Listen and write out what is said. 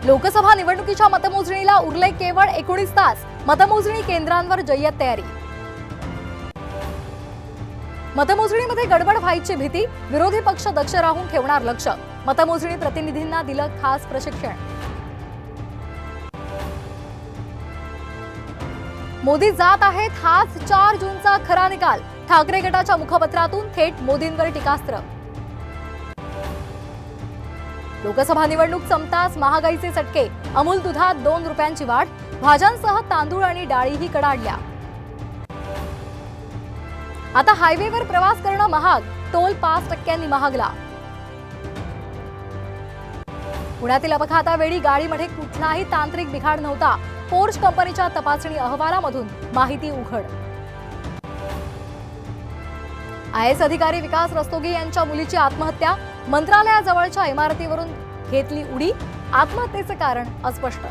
लोकसभा निवडणुकीच्या मतमोजणीला उरले केवळ 19 तास। मतमोजणी केंद्रांवर जय्यत तयारी। मतमोजणीमध्ये गडबड व्हायची भीती, विरोधी पक्ष दक्ष राहून ठेवणार लक्ष। मतमोजणी प्रतिनिधींना दिलं खास प्रशिक्षण। मोदी जात आहेत, हाच 4 जूनचा खरा निकाल। ठाकरे गटाच्या मुखपत्रातून थेट मोदींवर टीकास्त्र। लोकसभा निवडणूक संपताच महागाईचे चटके, अमूल दुधात 2 रुपयांची वाढ, भाज्यांसह तांदूळ आणि डाळीही कडाडल्या। आता हायवेवर प्रवास करणं महाग, टोल 5% महागला। पुण्यातील अपघातावेळी गाडीमध्ये कुठलाही तांत्रिक बिघाड नव्हता, पोर्श कंपनीच्या तपासणी अहवालामधून माहिती उघड। IAS अधिकारी विकास रस्तोगी यांच्या मुलीची आत्महत्या, मंत्रालयाजवळच्या इमारतीवरून घेतली उडी, आत्महत्येचे कारण अस्पष्ट।